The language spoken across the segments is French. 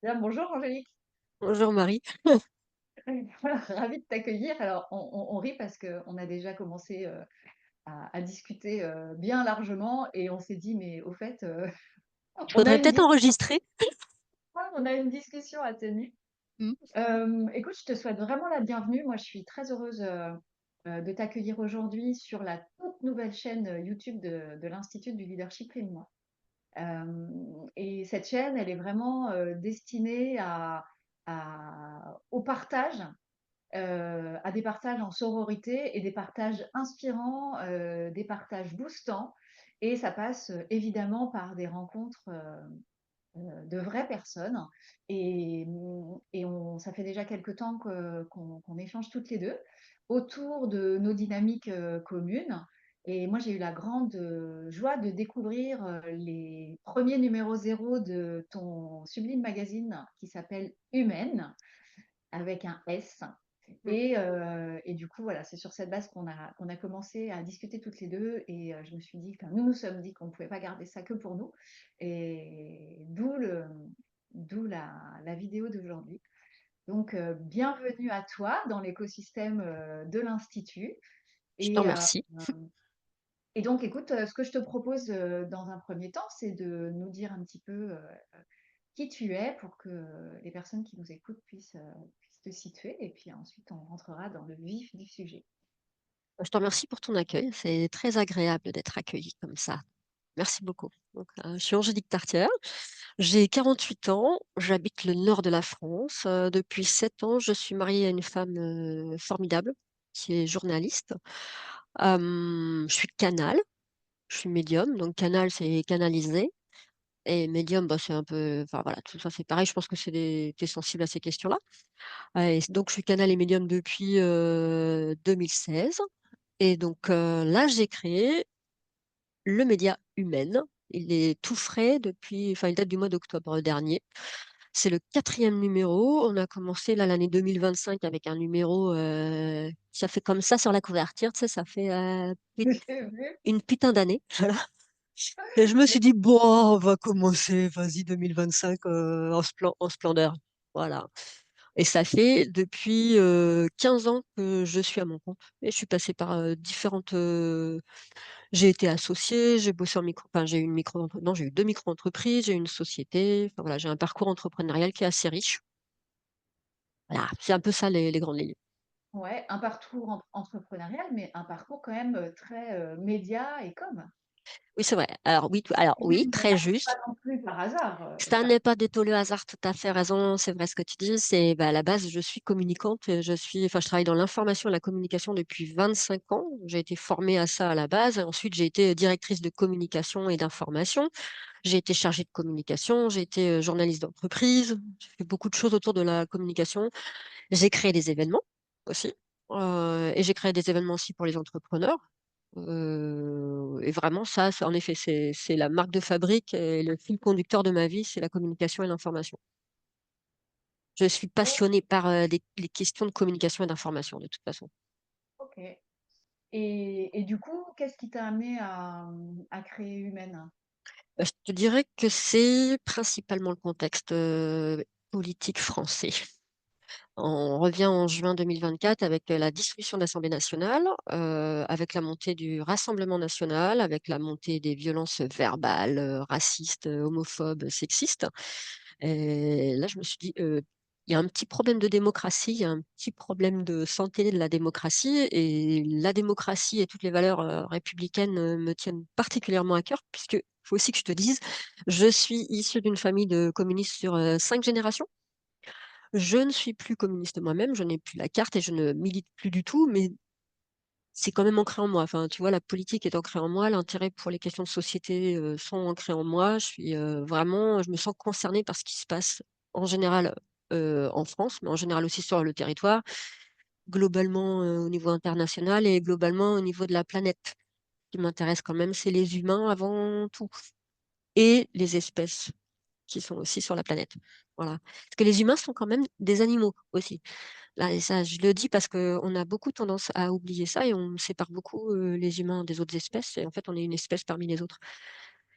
Bien, bonjour Angélique. Bonjour Marie. Voilà, ravie de t'accueillir. Alors, on rit parce qu'on a déjà commencé à discuter bien largement et on s'est dit, mais au fait, Il on a faudrait une, peut-être dis- enregistrer. on a une discussion à tenir. Mmh. Écoute, je te souhaite vraiment la bienvenue. Moi, je suis très heureuse de t'accueillir aujourd'hui sur la toute nouvelle chaîne YouTube de l'Institut du Leadership Féminin. Et cette chaîne, elle est vraiment destinée au partage, à des partages en sororité et des partages inspirants, des partages boostants. Et ça passe évidemment par des rencontres de vraies personnes. Ça fait déjà quelques temps qu'on échange toutes les deux autour de nos dynamiques communes. Et moi, j'ai eu la grande joie de découvrir les premiers numéros zéro de ton sublime magazine qui s'appelle Humaine, avec un S. Mmh. Et du coup, voilà, c'est sur cette base qu'on a commencé à discuter toutes les deux. Et je me suis dit, enfin, nous nous sommes dit qu'on ne pouvait pas garder ça que pour nous. Et d'où la vidéo d'aujourd'hui. Donc, bienvenue à toi dans l'écosystème de l'Institut. Je te Et, remercie. et donc, écoute, ce que je te propose dans un premier temps, c'est de nous dire un petit peu qui tu es pour que les personnes qui nous écoutent puissent te situer. Et puis ensuite, on rentrera dans le vif du sujet. Je te remercie pour ton accueil. C'est très agréable d'être accueillie comme ça. Merci beaucoup. Donc, je suis Angélique Tartière. J'ai 48 ans. J'habite le nord de la France. Depuis 7 ans, je suis mariée à une femme formidable qui est journaliste. Je suis canal. Je suis médium. Donc, canal, c'est canaliser. Et médium, bah, c'est un peu. Enfin, voilà, tout ça, c'est pareil. Je pense que t'es sensible à ces questions-là. Et donc, je suis canal et médium depuis 2016. Et donc, là, j'ai créé le média Humaine. Il est tout frais depuis, enfin, il date du mois d'octobre dernier. C'est le 4e numéro. On a commencé là l'année 2025 avec un numéro ça fait comme ça sur la couverture, tu sais, ça fait J'ai vu. une putain d'année. Voilà. Et je me suis dit, bon, on va commencer, vas-y, 2025 en splendeur. Voilà. Et ça fait depuis 15 ans que je suis à mon compte. Et je suis passée par différentes. J'ai été associée, j'ai bossé en micro. Enfin, j'ai eu une micro. Non, j'ai eu 2 micro-entreprises, j'ai eu une société. Enfin, voilà, j'ai un parcours entrepreneurial qui est assez riche. Voilà, c'est un peu ça les grandes lignes. Ouais, un parcours entrepreneurial, mais un parcours quand même très média et com. Oui, c'est vrai. Alors oui, Mais très pas juste. non plus par hasard. Ça Enfin, n'est pas du tout le hasard, tout à fait raison, c'est vrai ce que tu dis. C'est bah, à la base, je suis communicante, enfin, je travaille dans l'information et la communication depuis 25 ans. J'ai été formée à ça à la base. Ensuite, j'ai été directrice de communication et d'information. J'ai été chargée de communication, j'ai été journaliste d'entreprise. J'ai fait beaucoup de choses autour de la communication. J'ai créé des événements aussi. Et j'ai créé des événements aussi pour les entrepreneurs. Et vraiment, en effet, c'est la marque de fabrique et le fil conducteur de ma vie, c'est la communication et l'information. Je suis oh, passionnée par les questions de communication et d'information, de toute façon. ok. Et du coup, qu'est-ce qui t'a amené à créer Humaine? Je te dirais que c'est principalement le contexte politique français. On revient en juin 2024 avec la dissolution de l'Assemblée nationale, avec la montée du Rassemblement national, avec la montée des violences verbales, racistes, homophobes, sexistes. Et là, je me suis dit, il y a un petit problème de démocratie, il y a un petit problème de santé de la démocratie. Et la démocratie et toutes les valeurs républicaines me tiennent particulièrement à cœur, puisque faut aussi que je te dise, je suis issue d'une famille de communistes sur 5 générations. Je ne suis plus communiste moi-même, je n'ai plus la carte et je ne milite plus du tout, mais c'est quand même ancré en moi. Enfin, tu vois, la politique est ancrée en moi, l'intérêt pour les questions de société sont ancrés en moi. Je me sens concernée par ce qui se passe en général en France, mais en général aussi sur le territoire, globalement au niveau international et globalement au niveau de la planète. Ce qui m'intéresse quand même, c'est les humains avant tout et les espèces qui sont aussi sur la planète. Voilà. Parce que les humains sont quand même des animaux aussi. Là, et ça, je le dis parce qu'on a beaucoup tendance à oublier ça et on sépare beaucoup les humains des autres espèces. Et en fait, on est une espèce parmi les autres.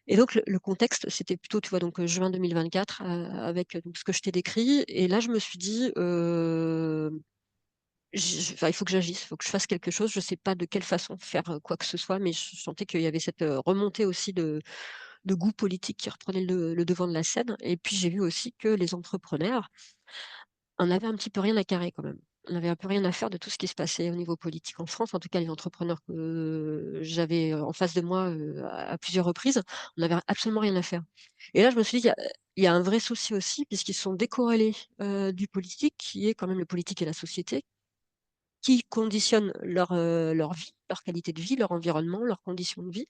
Et donc le contexte, c'était plutôt, tu vois, donc juin 2024, avec donc ce que je t'ai décrit. Et là, je me suis dit, enfin, il faut que j'agisse, il faut que je fasse quelque chose. Je sais pas de quelle façon faire quoi que ce soit, mais je sentais qu'il y avait cette remontée aussi de goût politique qui reprenait le devant de la scène. Et puis j'ai vu aussi que les entrepreneurs en avaient un petit peu rien à carrer quand même. On avait un peu rien à faire de tout ce qui se passait au niveau politique en France. En tout cas, les entrepreneurs que j'avais en face de moi à plusieurs reprises, on n'avait absolument rien à faire. Et là, je me suis dit, il y a un vrai souci aussi, puisqu'ils sont décorrélés du politique, qui est quand même le politique et la société, qui conditionnent leur vie, leur qualité de vie, leur environnement, leurs conditions de vie.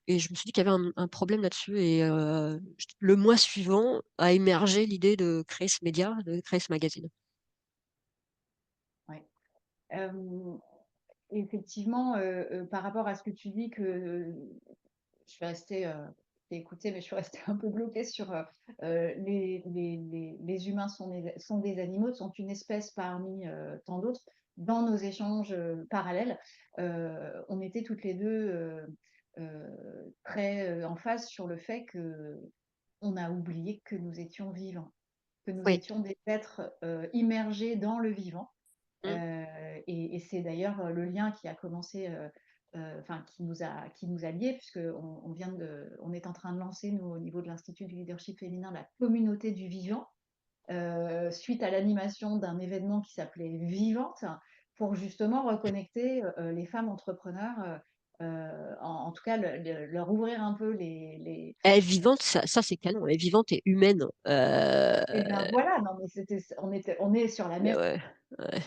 Et je me suis dit qu'il y avait un problème là-dessus. Et le mois suivant a émergé l'idée de créer ce média, de créer ce magazine. Ouais. Effectivement, par rapport à ce que tu dis que je suis restée, j'ai écouté, mais je suis restée un peu bloquée sur les humains sont des animaux, sont une espèce parmi tant d'autres. Dans nos échanges parallèles, on était toutes les deux très en phase sur le fait que on a oublié que nous étions vivants, que nous Oui. étions des êtres immergés dans le vivant. Mmh. Et c'est d'ailleurs le lien qui a commencé, enfin qui nous a liés, puisque on est en train de lancer, nous, au niveau de l'Institut du leadership féminin, la communauté du vivant, suite à l'animation d'un événement qui s'appelait Vivante, pour justement reconnecter les femmes entrepreneurs, en tout cas leur ouvrir un peu Elle est vivante, ça c'est canon. Elle est vivante et humaine. et ben voilà, non mais on est sur la même. Ouais, ouais.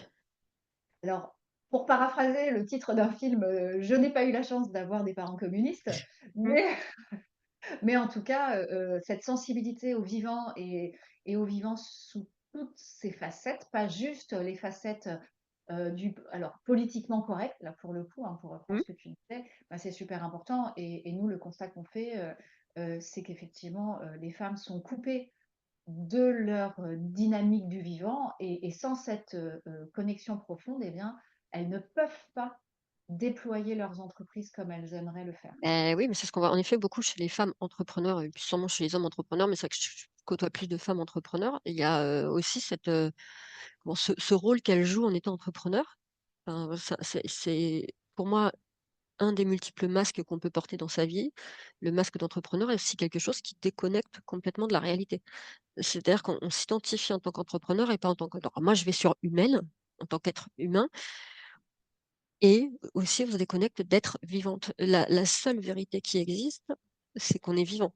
Alors, pour paraphraser le titre d'un film, je n'ai pas eu la chance d'avoir des parents communistes, Mmh. mais mais en tout cas, cette sensibilité au vivant et au vivant sous toutes ses facettes, pas juste les facettes, du alors politiquement correct, là, pour le coup, hein, pour reprendre Mmh. ce que tu disais, bah, c'est super important et nous, le constat qu'on fait, c'est qu'effectivement, les femmes sont coupées de leur dynamique du vivant et sans cette connexion profonde, eh bien, elles ne peuvent pas déployer leurs entreprises comme elles aimeraient le faire. Oui, mais c'est ce qu'on voit en effet beaucoup chez les femmes entrepreneurs et puis sûrement chez les hommes entrepreneurs, mais c'est vrai que je côtoie plus de femmes entrepreneurs. Il y a, aussi cette, bon, ce rôle qu'elles jouent en étant entrepreneur. Enfin, ça c'est pour moi un des multiples masques qu'on peut porter dans sa vie. Le masque d'entrepreneur est aussi quelque chose qui déconnecte complètement de la réalité. C'est-à-dire qu'on s'identifie en tant qu'entrepreneur et pas en tant que, alors moi je vais sur humaine, en tant qu'être humain. Et aussi, on se déconnecte d'être vivante. La seule vérité qui existe, c'est qu'on est vivant.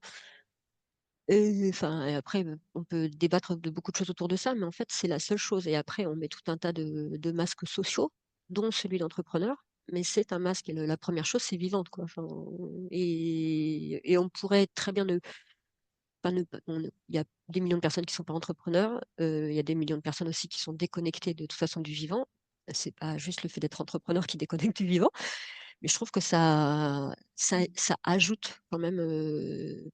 Et enfin, et après, on peut débattre de beaucoup de choses autour de ça, mais en fait, c'est la seule chose. Et après, on met tout un tas de masques sociaux, dont celui d'entrepreneur. Mais c'est un masque. Et la première chose, c'est vivante, quoi. Enfin, et on pourrait très bien ne pas il y a des millions de personnes qui ne sont pas entrepreneurs. Il y a des millions de personnes aussi qui sont déconnectées de toute façon du vivant. C'est pas juste le fait d'être entrepreneur qui déconnecte du vivant. Mais je trouve que ça ajoute quand même une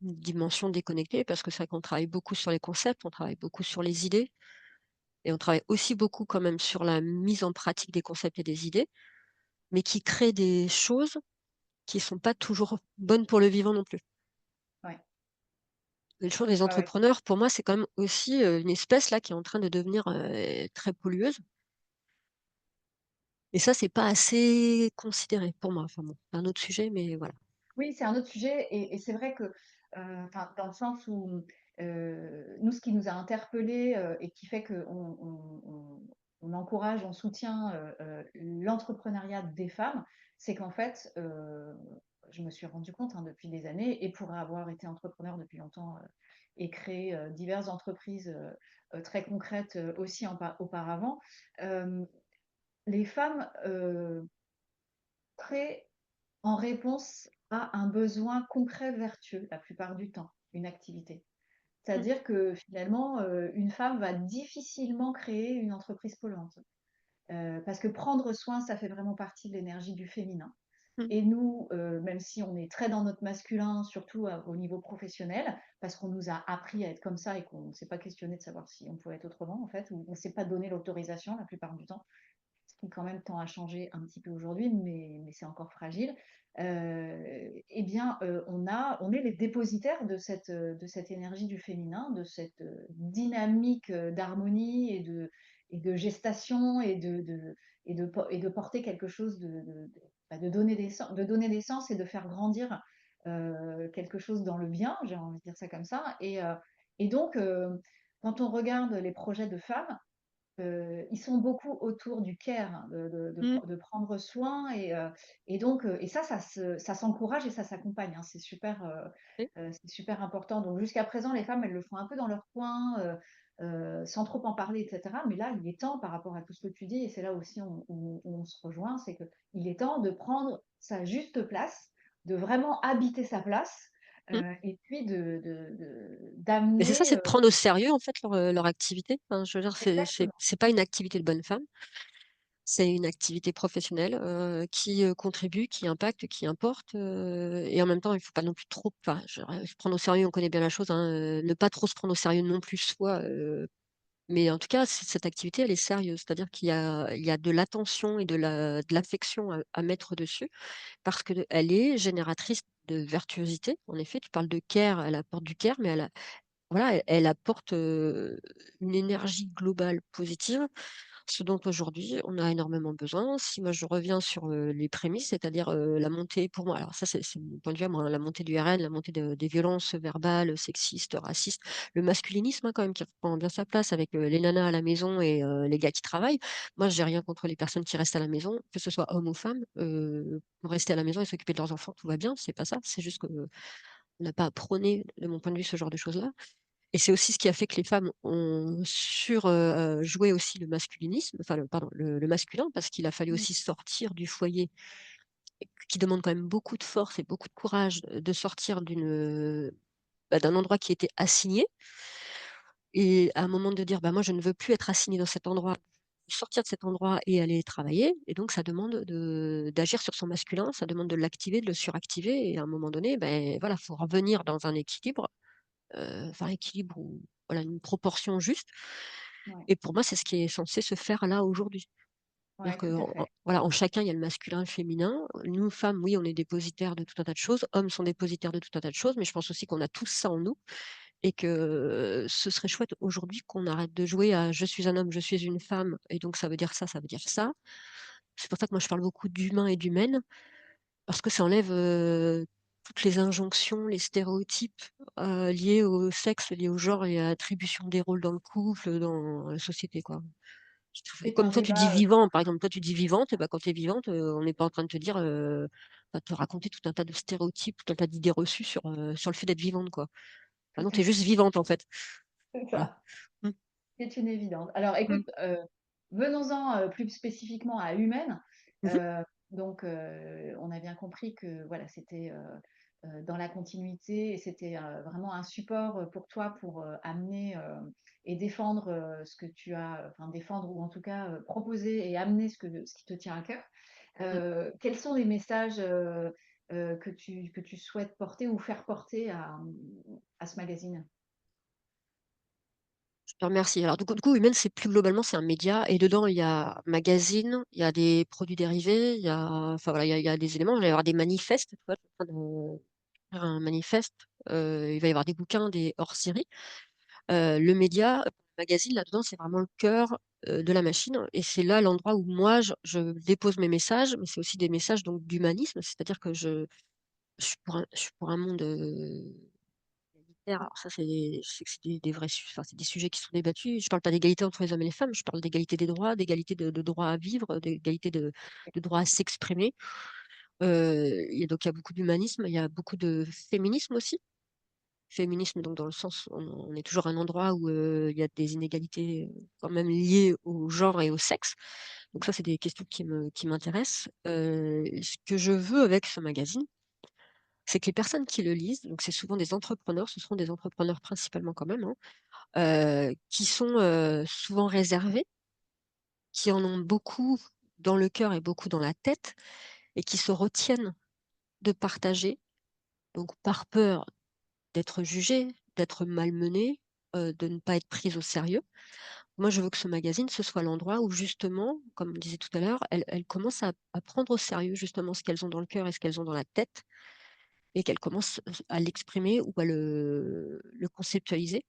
dimension déconnectée parce que c'est vrai qu'on travaille beaucoup sur les concepts, on travaille beaucoup sur les idées et on travaille aussi beaucoup quand même sur la mise en pratique des concepts et des idées, mais qui créent des choses qui sont pas toujours bonnes pour le vivant non plus. Ouais, Et le chose des ouais, ouais. entrepreneurs, pour moi, c'est quand même aussi une espèce là qui est en train de devenir très pollueuse. Et ça, c'est pas assez considéré pour moi. Enfin bon, c'est un autre sujet, mais voilà. Oui, c'est un autre sujet et c'est vrai que, enfin, dans le sens où, nous, ce qui nous a interpellés, et qui fait qu'on encourage, on soutient, l'entrepreneuriat des femmes, c'est qu'en fait, je me suis rendu compte, hein, depuis des années et pour avoir été entrepreneur depuis longtemps, et créé, diverses entreprises, très concrètes, aussi auparavant, hem, les femmes, créent en réponse à un besoin concret vertueux, la plupart du temps, une activité. Mm, C'est-à-dire que finalement, une femme va difficilement créer une entreprise polluante. Parce que prendre soin, ça fait vraiment partie de l'énergie du féminin. mm. Et nous, même si on est très dans notre masculin, surtout au niveau professionnel, parce qu'on nous a appris à être comme ça et qu'on ne s'est pas questionné de savoir si on pouvait être autrement, en fait, ou on ne s'est pas donné l'autorisation la plupart du temps, qui quand même tend à changer un petit peu aujourd'hui, mais c'est encore fragile, eh bien, on est les dépositaires de cette énergie du féminin, de cette dynamique d'harmonie et de gestation et de porter quelque chose bah, de donner naissance et de faire grandir quelque chose dans le bien, j'ai envie de dire ça comme ça. Et donc, quand on regarde les projets de femmes, ils sont beaucoup autour du care, hein, Mm. de prendre soin et donc et ça s'encourage et ça s'accompagne, hein. Oui. C'est super important. Donc jusqu'à présent, les femmes, elles le font un peu dans leur coin, sans trop en parler et cetera. Mais là, il est temps par rapport à tout ce que tu dis et c'est là aussi où on se rejoint, c'est qu'il est temps de prendre sa juste place, de vraiment habiter sa place, Mm. et puis Mais c'est ça, d'amener, c'est de prendre au sérieux en fait leur activité. Enfin, je veux dire, exactement. c'est pas une activité de bonne femme, c'est une activité professionnelle qui contribue, qui impacte, qui importe. Et en même temps, il faut pas non plus trop. Enfin, se prendre au sérieux, on connaît bien la chose, hein, ne pas trop se prendre au sérieux non plus soi. Mais en tout cas, cette activité, elle est sérieuse. C'est-à-dire il y a de l'attention et de l'affection à mettre dessus parce qu'elle est génératrice de virtuosité. En effet, tu parles de care, elle apporte du care, mais voilà, elle apporte une énergie globale positive, ce dont aujourd'hui on a énormément besoin. Si moi je reviens sur les prémices, c'est-à-dire la montée pour moi, alors ça c'est mon point de vue à moi, hein, la montée du RN, la montée des violences verbales, sexistes, racistes, le masculinisme hein, quand même qui reprend bien sa place avec les nanas à la maison et les gars qui travaillent. Moi j'ai rien contre les personnes qui restent à la maison, que ce soit hommes ou femmes, pour rester à la maison et s'occuper de leurs enfants, tout va bien, c'est pas ça, c'est juste que on n'a pas à prôner, de mon point de vue, ce genre de choses-là. Et c'est aussi ce qui a fait que les femmes ont joué aussi le masculinisme, enfin, pardon, le masculin, parce qu'il a fallu Mmh. aussi sortir du foyer, qui demande quand même beaucoup de force et beaucoup de courage, de sortir d'un endroit qui était assigné, et à un moment de dire, bah, moi, je ne veux plus être assigné dans cet endroit, sortir de cet endroit et aller travailler. Et donc, ça demande d'agir sur son masculin, ça demande de l'activer, de le suractiver. Et à un moment donné, ben, voilà, faut revenir dans un équilibre, enfin, équilibre ou voilà, une proportion juste. Ouais, Et pour moi, c'est ce qui est censé se faire là aujourd'hui. C'est-à-dire ouais, que tout à fait. voilà, en chacun, il y a le masculin et le féminin. Nous, femmes, oui, on est dépositaires de tout un tas de choses. Hommes sont dépositaires de tout un tas de choses, mais je pense aussi qu'on a tous ça en nous et que ce serait chouette aujourd'hui qu'on arrête de jouer à je suis un homme, je suis une femme, et donc ça veut dire ça, ça veut dire ça. C'est pour ça que moi, je parle beaucoup d'humain et d'humaine, parce que ça enlève toutes les injonctions, les stéréotypes liés au sexe, liés au genre et à l'attribution des rôles dans le couple, dans la société, quoi. Et C'est comme un toi, tu dis débat, vivant, par exemple, toi, tu dis vivante, et ben, quand tu es vivante, on n'est pas en train de te dire, te raconter tout un tas de stéréotypes, tout un tas d'idées reçues sur le fait d'être vivante, quoi. Ah tout non, à tu es juste fait, vivante, en fait. c'est Voilà. ça. Mm, C'est une évidence. Alors mm, écoute, venons-en plus spécifiquement à humaine. mhm, Euh, donc, on a bien compris que voilà, c'était dans la continuité et c'était vraiment un support pour toi pour amener et défendre ce que tu as, enfin défendre ou en tout cas proposer et amener ce qui te tient à cœur. mm. Quels sont les messages que tu souhaites porter ou faire porter à ce magazine? Je te remercie. Alors, du coup, Humaine, c'est plus globalement, c'est un média. Et dedans, il y a magazine, il y a des produits dérivés, enfin, voilà, il y a des éléments. Il va y avoir des manifestes. Tu vois, je suis en train de faire un manifeste. Il va y avoir des bouquins, des hors-séries. Le média, le magazine, là-dedans, c'est vraiment le cœur de la machine. Et c'est là l'endroit où moi, je dépose mes messages, mais c'est aussi des messages donc d'humanisme. C'est-à-dire que je suis pour un monde égalitaire. Alors ça, c'est des vrais enfin, c'est des sujets qui sont débattus. Je parle pas d'égalité entre les hommes et les femmes, je parle d'égalité des droits, d'égalité de droit à vivre, d'égalité de droit à s'exprimer. Donc il y a beaucoup d'humanisme, il y a beaucoup de féminisme aussi. Féminisme, donc dans le sens, on est toujours à un endroit où il y a des inégalités quand même liées au genre et au sexe. Donc ça, c'est des questions qui m'intéressent. Ce que je veux avec ce magazine, c'est que les personnes qui le lisent, donc c'est souvent des entrepreneurs, ce seront des entrepreneurs principalement quand même, hein, qui sont souvent réservés, qui en ont beaucoup dans le cœur et beaucoup dans la tête, et qui se retiennent de partager, donc par peur d'être jugés, d'être malmenés, de ne pas être prises au sérieux. Moi, je veux que ce magazine, ce soit l'endroit où justement, comme on disait tout à l'heure, elles commencent à prendre au sérieux justement ce qu'elles ont dans le cœur et ce qu'elles ont dans la tête, et qu'elles commencent à l'exprimer ou à le conceptualiser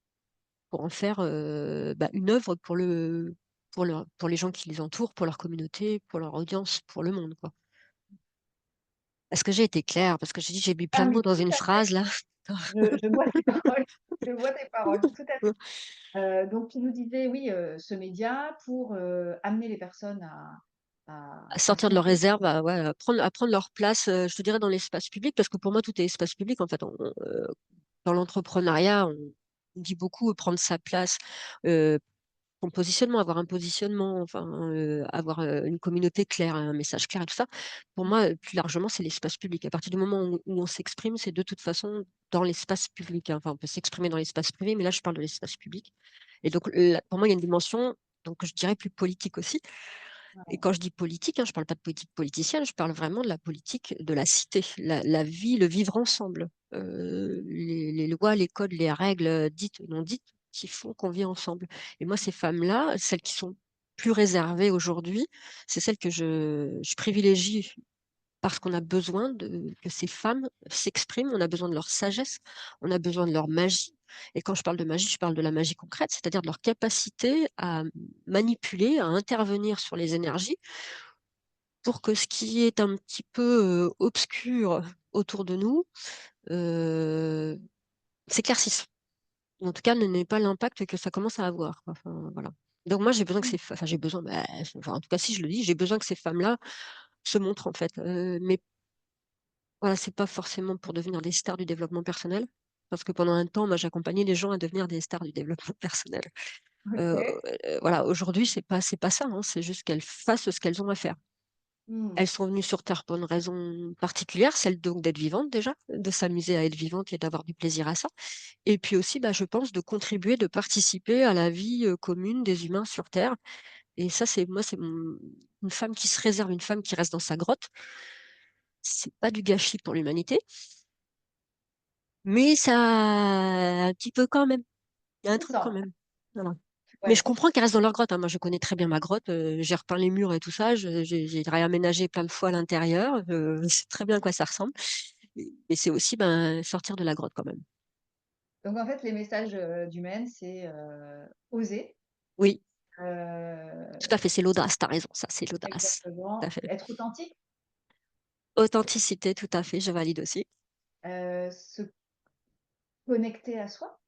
pour en faire une œuvre pour les gens qui les entourent, pour leur communauté, pour leur audience, pour le monde, quoi. Est-ce que j'ai été claire? Parce que j'ai dit, j'ai mis Ah plein de mots oui, dans tout une à fait. phrase là. Je vois tes paroles, je vois tes paroles, tout à fait. Donc tu nous disais, oui, ce média pour, amener les personnes À à sortir de leur s'ouvrir. réserve, ouais, à prendre leur place, je te dirais, dans l'espace public, parce que pour moi, tout est espace public, en fait. Dans l'entrepreneuriat, on dit beaucoup prendre sa place, son positionnement, avoir un positionnement, enfin, avoir une communauté claire, un message clair et tout ça. Pour moi, plus largement, c'est l'espace public. À partir du moment où on s'exprime, c'est de toute façon dans l'espace public, hein. Enfin, on peut s'exprimer dans l'espace privé, mais là, je parle de l'espace public. Et donc, là, pour moi, il y a une dimension, donc, je dirais plus politique aussi. Et Ouais. quand je dis politique, hein, je ne parle pas de politique politicienne, je parle vraiment de la politique de la cité, la vie, le vivre ensemble. Les lois, les codes, les règles dites ou non dites qui font qu'on vit ensemble. Et moi, ces femmes-là, celles qui sont plus réservées aujourd'hui, c'est celles que je privilégie parce qu'on a besoin que ces femmes s'expriment, on a besoin de leur sagesse, on a besoin de leur magie. Et quand je parle de magie, je parle de la magie concrète, c'est-à-dire de leur capacité à manipuler, à intervenir sur les énergies pour que ce qui est un petit peu obscur autour de nous euh, s'éclaircisse. En tout cas, n'ait pas l'impact que ça commence à avoir, quoi. Enfin, voilà. Donc moi, j'ai besoin que enfin, j'ai besoin, enfin, en tout cas, si je le dis, j'ai besoin que ces femmes-là se montrent, en fait. Mais voilà, c'est pas forcément pour devenir des stars du développement personnel, parce que pendant un temps, moi, j'accompagnais les gens à devenir des stars du développement personnel. Euh, OK. voilà, aujourd'hui, c'est pas ça, hein, c'est juste qu'elles fassent ce qu'elles ont à faire. Mmh. Elles sont venues sur Terre pour une raison particulière, celle donc d'être vivantes déjà, de s'amuser à être vivante et d'avoir du plaisir à ça. Et puis aussi, je pense, de contribuer, de participer à la vie commune des humains sur Terre. Et ça, une femme qui se réserve, une femme qui reste dans sa grotte. C'est pas du gâchis pour l'humanité, mais ça, un petit peu quand même. Il y a un C'est truc quand ça. même. Voilà. Mais je Ouais. comprends qu'elles restent dans leur grotte, hein. Moi, je connais très bien ma grotte. J'ai repeint les murs et tout ça. J'ai réaménagé plein de fois à l'intérieur. Je sais très bien à quoi ça ressemble. Mais c'est aussi sortir de la grotte quand même. Donc en fait, les messages, du MEN, c'est, oser, Oui, tout à fait. heu, C'est l'audace. T'as raison. Ça, c'est l'audace. Tout à exactement, fait. être authentique, Authenticité, tout à fait. Je valide aussi. se connecter à soi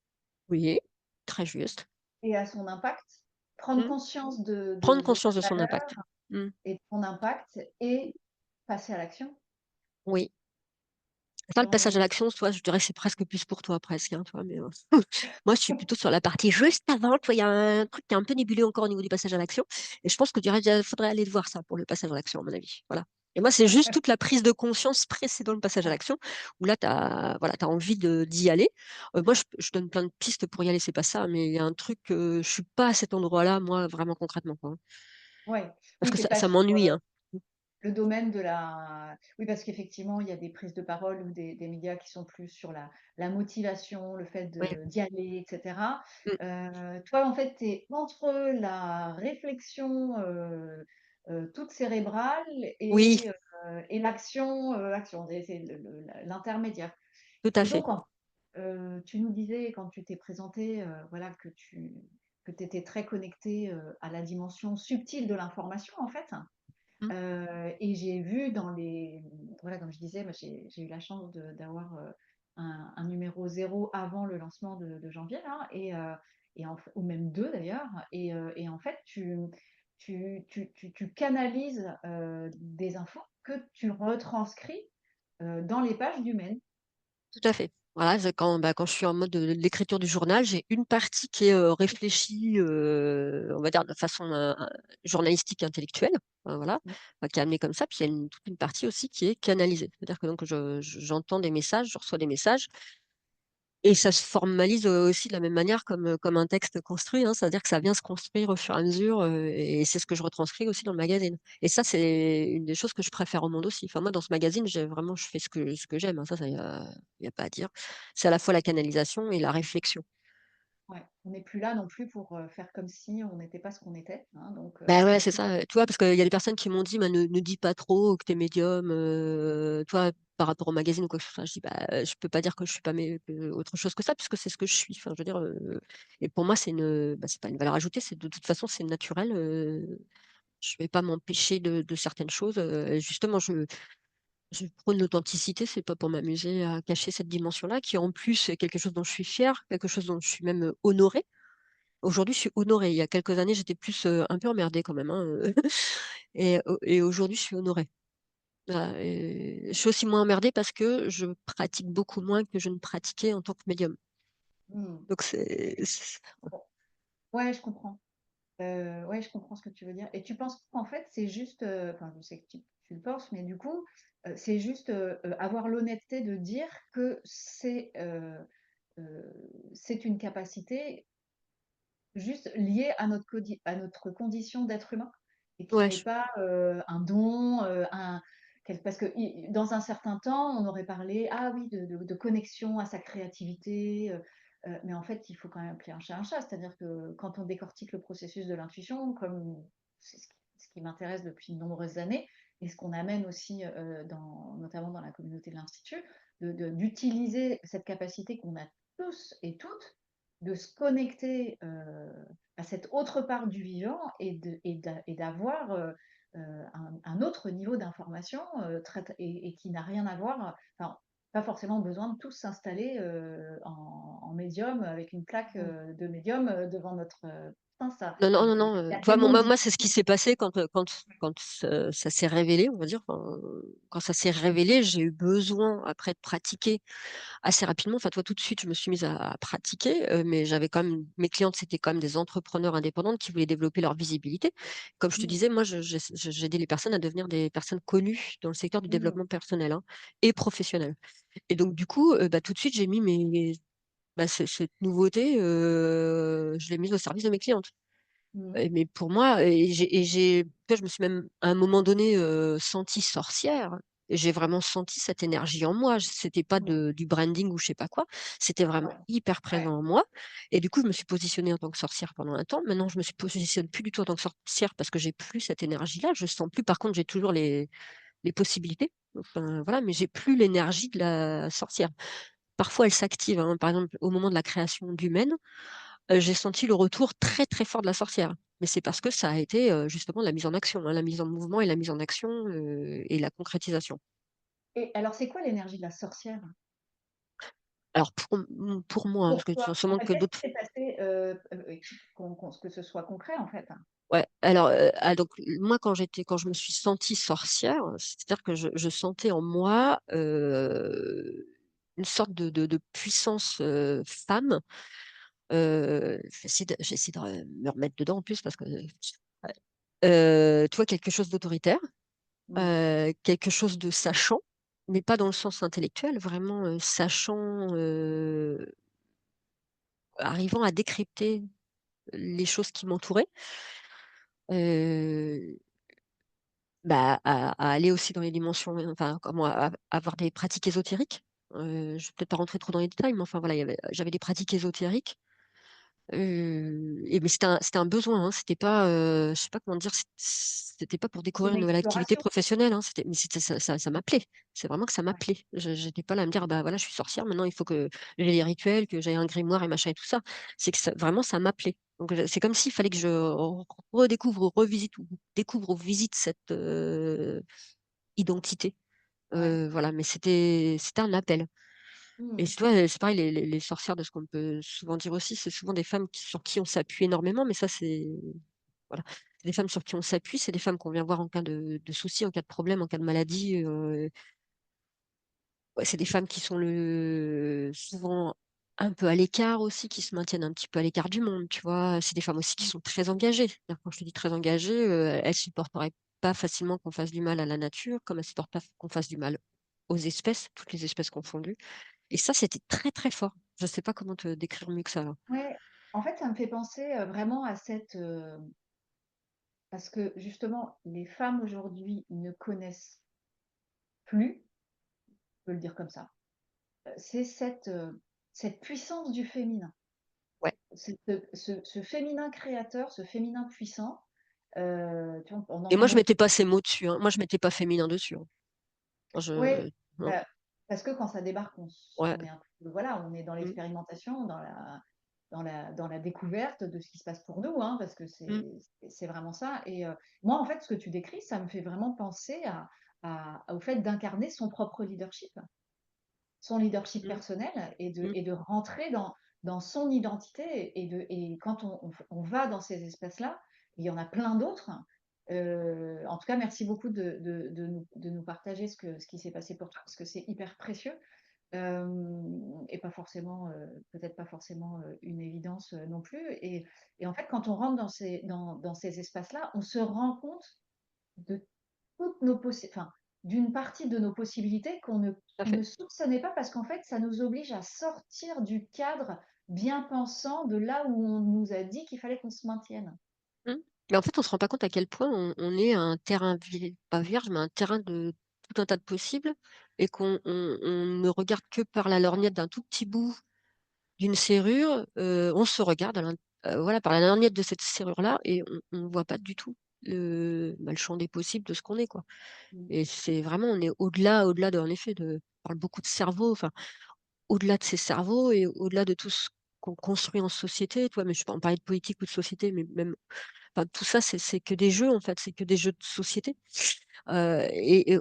Oui, très juste. et à son impact, prendre Hmm. conscience Prendre de conscience de sa son valeur impact. Hmm. et de son impact et passer à l'action Oui. Ça, le dans passage à les l'action, toi, je dirais que c'est presque plus pour toi, presque, hein, toi, mais moi, je suis plutôt sur la partie juste avant. Tu vois, il y a un truc qui est un peu nébuleux encore au niveau du passage à l'action. Et je pense que il faudrait aller le voir, ça, pour le passage à l'action, à mon avis. Voilà. Et moi, c'est juste toute la prise de conscience précédant le passage à l'action, où là, voilà, t'as envie d'y aller. Moi, je donne plein de pistes pour y aller, c'est pas ça, mais il y a un truc, je suis pas à cet endroit-là, moi, vraiment concrètement, quoi, hein. ouais, Parce oui, que tu es pas ça sur, m'ennuie, hein. le domaine de la oui, parce qu'effectivement, il y a des prises de parole ou des médias qui sont plus sur la motivation, le fait Ouais. de d'y aller et cetera. Mm. Toi, en fait, tu es entre la réflexion, toute cérébrale Oui, et l'action, action. C'est l'intermédiaire tout à et fait. donc tu nous disais quand tu t'es présenté voilà, que tu étais très connectée, à la dimension subtile de l'information, en fait. Mm. Et j'ai vu dans les voilà, comme je disais, moi, j'ai eu la chance d'avoir, un numéro zéro avant le lancement de janvier là et ou même 2 d'ailleurs et en fait, tu canalises, des infos que tu retranscris, dans les pages du Maine. Tout à fait. Voilà, quand je suis en mode de l'écriture du journal, j'ai une partie qui est réfléchie, on va dire de façon journalistique intellectuelle, voilà, qui est amenée comme ça. Puis il y a toute une partie aussi qui est canalisée. C'est-à-dire que donc j'entends des messages, je reçois des messages, et ça se formalise aussi de la même manière comme un texte construit, hein. C'est-à-dire que ça vient se construire au fur et à mesure, et c'est ce que je retranscris aussi dans le magazine. Et ça, c'est une des choses que je préfère au monde aussi. Enfin, moi, dans ce magazine, je fais ce que j'aime, hein. Ça, y a pas à dire. C'est à la fois la canalisation et la réflexion. Ouais. On n'est plus là non plus pour faire comme si on n'était pas ce qu'on était, hein, donc Bah on ouais, est c'est plus là. ça. Tu vois, parce qu'il y a des personnes qui m'ont dit, bah, ne dis pas trop que t'es médium, toi, par rapport au magazine ou quoi que ce soit. Je dis, bah, je peux pas dire que je suis pas autre chose que ça, puisque c'est ce que je suis. Enfin, je veux dire, et pour moi, c'est pas une valeur ajoutée, c'est de toute façon, c'est naturel. Je vais pas m'empêcher de certaines choses. Justement, je prône l'authenticité, c'est pas pour m'amuser à cacher cette dimension-là, qui en plus est quelque chose dont je suis fière, quelque chose dont je suis même honorée. Aujourd'hui, je suis honorée. Il y a quelques années, j'étais plus un peu emmerdée quand même, hein, et aujourd'hui, je suis honorée. Voilà, et je suis aussi moins emmerdée parce que je pratique beaucoup moins que je ne pratiquais en tant que médium. Mmh. Donc, Bon. Ouais, je comprends. Ouais, je comprends ce que tu veux dire et tu penses qu'en fait, c'est juste, enfin, je sais que tu le penses, mais du coup, c'est juste, avoir l'honnêteté de dire que heu, c'est une capacité juste lié à notre condition d'être humain et qui ouais, n'est pas, un don, parce que dans un certain temps, on aurait parlé, ah oui, de connexion à sa créativité, mais en fait, il faut quand même appeler un chat un chat. C'est-à-dire que quand on décortique le processus de l'intuition, comme c'est ce qui m'intéresse depuis de nombreuses années et ce qu'on amène aussi, notamment dans la communauté de l'Institut, d'utiliser cette capacité qu'on a tous et toutes de se connecter à cette autre part du vivant et d'avoir un autre niveau d'information et qui n'a rien à voir, enfin, pas forcément besoin de tous s'installer en médium avec une plaque de médium devant notre... putain, ça, non, non, non, il non. y a Tu vois, tellement de moi, c'est ce qui différences. s'est passé quand ça s'est révélé, on va dire. Enfin, quand ça s'est révélé, j'ai eu besoin, après, de pratiquer assez rapidement. Enfin, toi, tout de suite, je me suis mise à pratiquer, mais j'avais quand même, mes clientes, c'était quand même des entrepreneurs indépendantes qui voulaient développer leur visibilité. Comme je te Mm, disais, moi, j'aidais les personnes à devenir des personnes connues dans le secteur du mm, développement personnel, hein, et professionnel. Et donc, du coup, bah, tout de suite, j'ai mis cette nouveauté, je l'ai mise au service de mes clientes. mm, Mais pour moi, tu vois, je me suis même à un moment donné sentie sorcière. Et j'ai vraiment senti cette énergie en moi. C'était pas mm. du branding ou je sais pas quoi. C'était vraiment Ouais, hyper ouais. présent en moi. Et du coup, je me suis positionnée en tant que sorcière pendant un temps. Maintenant, je me suis positionnée plus du tout en tant que sorcière parce que j'ai plus cette énergie-là. Je sens plus. Par contre, j'ai toujours les possibilités. Enfin, voilà, mais j'ai plus l'énergie de la sorcière. Parfois, elle s'active, hein. Par exemple, au moment de la création d'Humaine, j'ai senti le retour très très fort de la sorcière. Mais c'est parce que ça a été justement la mise en action, hein, la mise en mouvement et la mise en action et la concrétisation. Et alors, c'est quoi l'énergie de la sorcière Alors pour moi, hein, parce pour que toi? sûrement Enfin, que qu'est-ce qui d'autres. s'est passé que ce soit concret en fait? Ouais. Alors donc moi quand je me suis sentie sorcière, c'est-à-dire que je sentais en moi une sorte de puissance femme. J'essaie de me remettre dedans en plus parce que ouais. Tu vois quelque chose d'autoritaire. Mm, Quelque chose de sachant, mais pas dans le sens intellectuel, vraiment sachant, arrivant à décrypter les choses qui m'entouraient, euh, bah, à aller aussi dans les dimensions, enfin, comment, à avoir des pratiques ésotériques. Je vais peut-être pas rentrer trop dans les détails, mais enfin voilà, j'avais des pratiques ésotériques. Mais c'était un besoin, hein, c'était pas, je sais pas comment dire, c'était pas pour découvrir une une nouvelle activité exploration. professionnelle, hein, mais ça m'appelait. C'est vraiment que ça Ouais. m'appelait. J'étais pas là à me dire, bah voilà, je suis sorcière, maintenant il faut que j'ai des rituels, que j'ai un grimoire et machin et tout ça. C'est que vraiment, ça m'appelait. Donc c'est comme s'il fallait que je redécouvre, revisite ou découvre ou visite cette identité. Ouais. Voilà, mais c'était un appel. Et Mm. tu vois, c'est pareil, les sorcières, de ce qu'on peut souvent dire aussi, c'est souvent des femmes sur qui on s'appuie énormément, mais ça, c'est voilà. C'est des femmes sur qui on s'appuie, c'est des femmes qu'on vient voir en cas de soucis, en cas de problème, en cas de maladie. Ouais, c'est des femmes qui sont souvent un peu à l'écart aussi, qui se maintiennent un petit peu à l'écart du monde, tu vois. C'est des femmes aussi qui sont très engagées. C'est-à-dire, quand je te dis très engagées, elles supporteraient pas facilement qu'on fasse du mal à la nature, comme elles supportent pas qu'on fasse du mal aux espèces, toutes les espèces confondues. Et ça, c'était très, très fort. Je sais pas comment te décrire mieux que ça, là. Ouais. En fait, ça me fait penser vraiment à parce que justement, les femmes aujourd'hui ne connaissent plus, je peux le dire comme ça, c'est cette puissance du féminin. Ouais. c'est ce féminin créateur, ce féminin puissant, tu vois, on Et moi, entend je beaucoup. mettais pas ces mots dessus, hein. Moi, je mettais pas féminin dessus, hein. Oui, Non. parce que quand ça débarque, Ouais. on est un peu, voilà, on est dans Mm, l'expérimentation, dans la découverte de ce qui se passe pour nous, hein, parce que mm, c'est vraiment ça. Et moi, en fait, ce que tu décris, ça me fait vraiment penser au fait d'incarner son leadership mm, personnel mm. et de rentrer dans son identité. Et quand on va dans ces espaces-là, il y en a plein d'autres. En tout cas, merci beaucoup de nous partager ce qui s'est passé pour toi, parce que c'est hyper précieux. Et pas forcément, peut-être pas forcément une évidence non plus. Et en fait, quand on rentre dans ces espaces-là, on se rend compte de toutes nos enfin, d'une partie de nos possibilités Tout à qu'on ne fait. soupçonnait pas, parce qu'en fait, ça nous oblige à sortir du cadre bien pensant de là où on nous a dit qu'il fallait qu'on se maintienne. Mm. Mais en fait, on se rend pas compte à quel point on est un terrain, pas vierge, mais un terrain de tout un tas de possibles, et on ne regarde que par la lorgnette d'un tout petit bout d'une serrure. On se regarde voilà, par la lorgnette de cette serrure-là, et on ne voit pas du tout le champ des possibles de ce qu'on est, quoi. Mm. Et c'est vraiment, on est au-delà en effet, on parle beaucoup de cerveau, enfin, au-delà de ces cerveaux et au-delà de tout ce qu'on construit en société, toi, mais je sais pas, on parlait de politique ou de société, mais même, enfin, tout ça, c'est que des jeux, en fait, c'est que des jeux de société. Et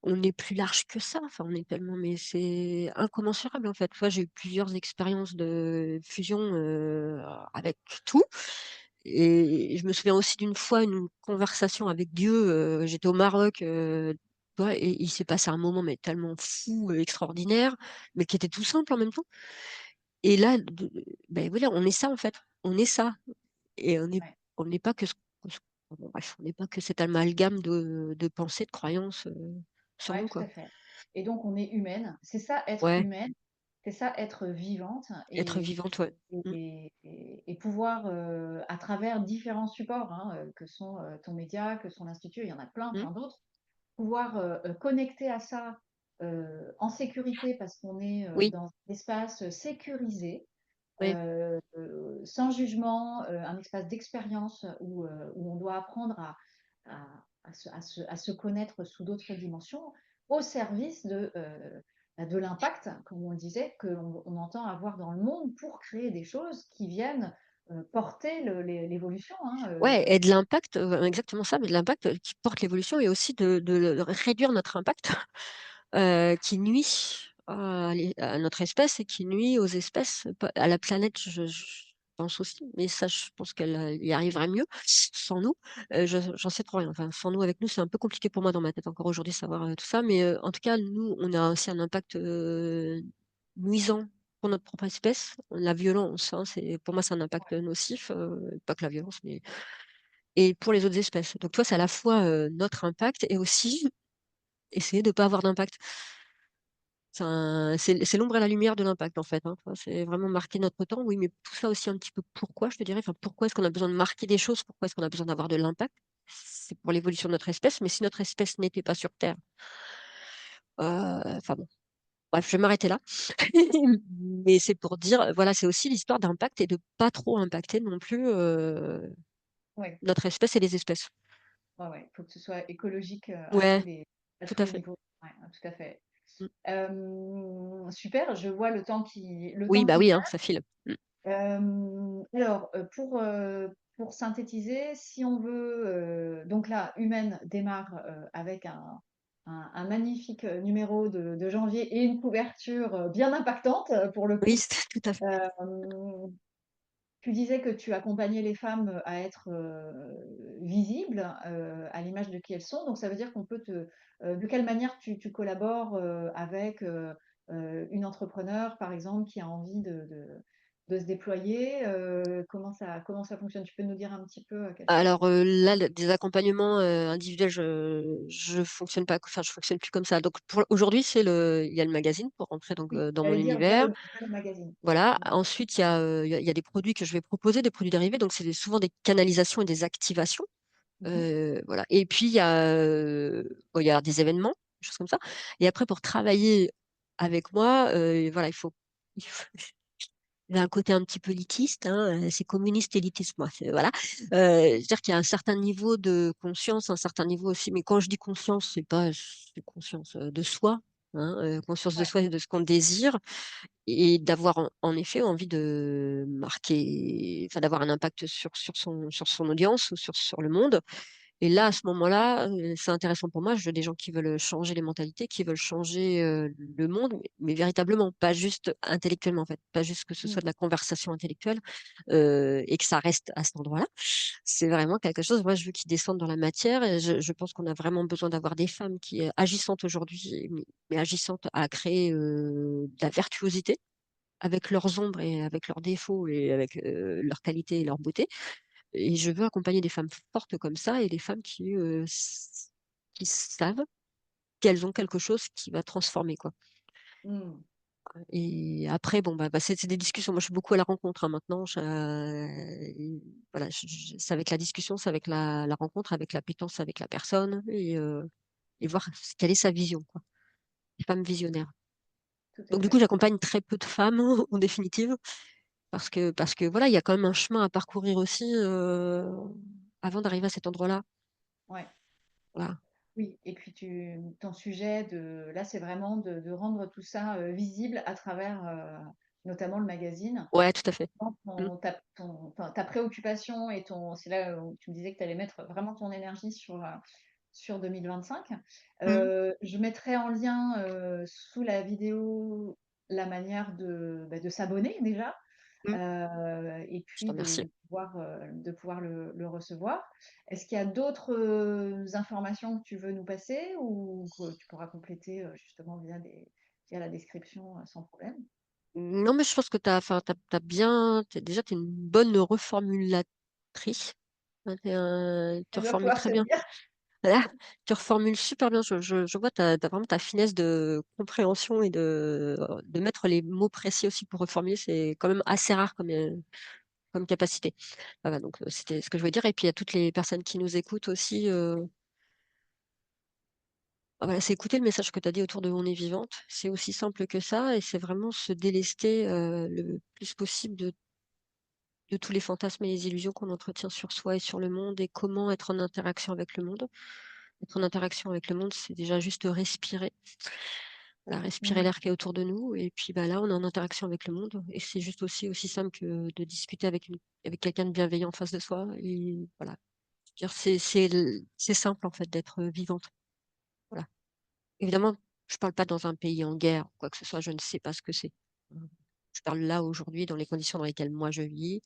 on est plus large que ça. Enfin, on est tellement, mais c'est incommensurable, en fait. Toi, j'ai eu plusieurs expériences de fusion avec tout. Et je me souviens aussi d'une fois, une conversation avec Dieu. J'étais au Maroc, tu vois, et il s'est passé un moment, mais tellement fou, extraordinaire, mais qui était tout simple en même temps. Et là, ben voilà, on est ça, en fait. On est ça. Et Ouais. on n'est pas bon, bref, on n'est pas que cet amalgame de pensées, de croyances sur Ouais, nous, tout quoi. à fait. Et donc, on est humaine. C'est ça, être Ouais, humaine. C'est ça, être vivante. être vivante, ouais. Mm, Et pouvoir, à travers différents supports, hein, que sont ton média, que sont l'Institut, il y en a plein, mm. plein d'autres, pouvoir connecter à ça en sécurité, parce qu'on est Oui, dans un espace sécurisé, oui, sans jugement, un espace d'expérience où on doit apprendre à, à se connaître sous d'autres dimensions, au service de l'impact, comme on le disait, que l'on entend avoir dans le monde pour créer des choses qui viennent porter l'évolution, hein, ouais, et de l'impact, exactement ça, mais de l'impact qui porte l'évolution, et aussi de réduire notre impact qui nuit à notre espèce et qui nuit aux espèces, à la planète, je pense aussi, mais ça, je pense qu'elle y arriverait mieux sans nous. J'en sais trop rien. Enfin, sans nous, avec nous, c'est un peu compliqué pour moi dans ma tête encore aujourd'hui, savoir tout ça, mais en tout cas, nous, on a aussi un impact nuisant pour notre propre espèce. La violence, hein, pour moi, c'est un impact nocif, pas que la violence, mais et pour les autres espèces. Donc, toi, c'est à la fois notre impact et aussi essayer de ne pas avoir d'impact. C'est l'ombre et la lumière de l'impact, en fait, hein. C'est vraiment marquer notre temps, oui, mais tout ça aussi un petit peu pourquoi, je te dirais. Enfin, pourquoi est-ce qu'on a besoin de marquer des choses? Pourquoi est-ce qu'on a besoin d'avoir de l'impact? C'est pour l'évolution de notre espèce, mais si notre espèce n'était pas sur Terre, enfin bon, bref, je vais m'arrêter là. Mais c'est pour dire, voilà, c'est aussi l'histoire d'impact et de pas trop impacter non plus ouais, notre espèce et les espèces. ouais, ouais. Il faut que ce soit écologique Ouais, à tout tous à les fait. niveaux. Ouais, tout à fait. Mm. Super, je vois le Oui, temps bah qui oui, hein, passe. ça file. Mm. Alors, pour synthétiser, si on veut, donc là, Humaine démarre avec un magnifique numéro de janvier et une couverture bien impactante pour le Oui, coup. tout à fait. Euh, Tu disais que tu accompagnais les femmes à être visibles à l'image de qui elles sont. Donc, ça veut dire qu'on peut de quelle manière tu collabores avec une entrepreneur, par exemple, qui a envie de se déployer? Comment ça fonctionne? Tu peux nous dire un petit peu à quel point? Alors là, des accompagnements individuels, je fonctionne pas, enfin je fonctionne plus comme ça. Donc pour aujourd'hui, il y a le magazine pour rentrer donc Oui, dans mon j'allais dire univers. via le magazine. Voilà. Mm. Ensuite, il y a des produits que je vais proposer, des produits dérivés. Donc c'est souvent des canalisations et des activations. Mhm. Voilà. Et puis bon, il y a des événements, des choses comme ça. Et après, pour travailler avec moi, voilà, il faut il y a un côté un petit peu élitiste, hein, c'est communiste élitiste, moi. Voilà. C'est-à-dire qu'il y a un certain niveau de conscience, un certain niveau aussi. Mais quand je dis conscience, c'est conscience de soi, hein, conscience de Ouais. soi et de ce qu'on désire, et d'avoir en effet envie de marquer, enfin d'avoir un impact sur son audience ou sur le monde. Et là, à ce moment-là, c'est intéressant pour moi. Je veux des gens qui veulent changer les mentalités, qui veulent changer le monde, mais véritablement, pas juste intellectuellement, en fait. Pas juste que ce soit de Mm. la conversation intellectuelle et que ça reste à cet endroit-là. C'est vraiment quelque chose, moi, je veux qu'ils descendent dans la matière. Et je pense qu'on a vraiment besoin d'avoir des femmes qui, agissantes aujourd'hui, mais agissantes à créer de la virtuosité avec leurs ombres et avec leurs défauts et avec leurs qualités et leur beauté. Et je veux accompagner des femmes fortes comme ça et des femmes qui savent qu'elles ont quelque chose qui va transformer, quoi. Mm. Et après, bon, c'est des discussions. Moi, je suis beaucoup à la rencontre, hein, maintenant. Voilà, c'est avec la discussion, c'est avec la rencontre, avec l'appétence avec la personne et voir quelle est sa vision, quoi. Une femme visionnaire. Tout à Donc, du coup, fait. j'accompagne très peu de femmes, en définitive, parce que voilà, il y a quand même un chemin à parcourir aussi avant d'arriver à cet endroit-là. Ouais. Voilà. Oui, et puis ton sujet là, c'est vraiment de rendre tout ça visible à travers notamment le magazine. Ouais, tout à fait. Mm, Enfin, ta préoccupation c'est là où tu me disais que tu allais mettre vraiment ton énergie sur 2025. mm, Je mettrai en lien sous la vidéo la manière de s'abonner déjà, mm. et Je te puis remercie. de pouvoir le recevoir. Est-ce qu'il y a d'autres informations que tu veux nous passer ou que tu pourras compléter justement via la description sans problème? Non, mais je pense que enfin, déjà, t'es une bonne reformulatrice. Hein, tu Elle doit reformules pouvoir très se bien. dire. Voilà, tu reformules super bien. Je vois, t'as vraiment ta finesse de compréhension et de mettre les mots précis aussi pour reformuler. C'est quand même assez rare comme capacité. Voilà, donc, c'était ce que je voulais dire. Et puis, il y a toutes les personnes qui nous écoutent aussi. Voilà, c'est écouter le message que tu as dit autour de On est vivante. C'est aussi simple que ça et c'est vraiment se délester le plus possible de tous les fantasmes et les illusions qu'on entretient sur soi et sur le monde et comment être en interaction avec le monde. Être en interaction avec le monde, c'est déjà juste respirer. Voilà, respirer Mm. l'air qui est autour de nous. Et puis bah, là, on est en interaction avec le monde. Et c'est juste aussi simple que de discuter avec quelqu'un de bienveillant en face de soi. Et voilà. C'est-à-dire, c'est simple en fait d'être vivante. Voilà. Évidemment, je parle pas dans un pays en guerre ou quoi que ce soit, je ne sais pas ce que c'est. Je parle là aujourd'hui dans les conditions dans lesquelles moi je vis.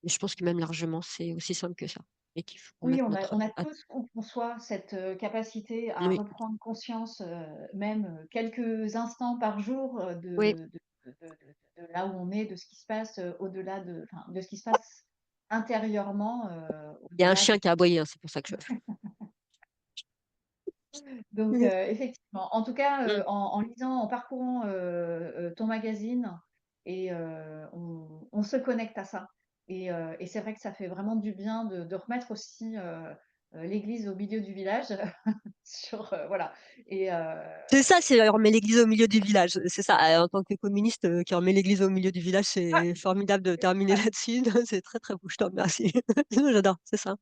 Et je pense que même largement, c'est aussi simple que ça. Et qu'il faut Oui, mettre on a tous en soi cette capacité à Oui, reprendre conscience, même quelques instants par jour, oui. de là où on est, de ce qui se passe au-delà enfin, de ce qui se passe intérieurement, Il y a un au-delà chien de. qui a aboyé, hein, c'est pour ça que je. Donc, effectivement, en tout cas, Mm. en lisant, en parcourant ton magazine, on se connecte à ça. Et c'est vrai que ça fait vraiment du bien de remettre aussi l'église au milieu du village. Voilà. Et C'est ça, c'est remet l'église au milieu du village. C'est ça, en tant que communiste qui remet l'église au milieu du village, ouais, c'est formidable de c'est terminer ça. là-dessus. C'est très très beau, je te remercie. J'adore, c'est ça.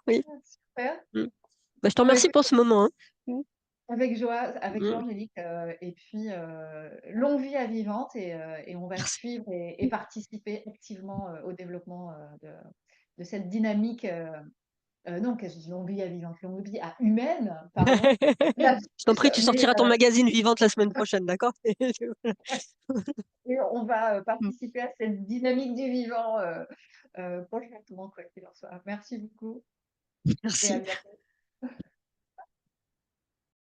Oui. Super. Mm. Bah, je te Bah, remercie écoute, pour ce moment. Hein. Mm. avec joie, Mm. Angélique. Et puis, longue vie à vivante. Et on va Merci. suivre et participer activement au développement de cette dynamique. Non, qu'est-ce que je dis longue vie à vivante, longue vie à humaine, pardon. La Je t'en prie, tu mais sortiras ton magazine Vivante la semaine prochaine, d'accord? ouais, et on va Mm. participer à cette dynamique du vivant prochainement, quoi qu'il en soit. Merci beaucoup et à Merci. bientôt.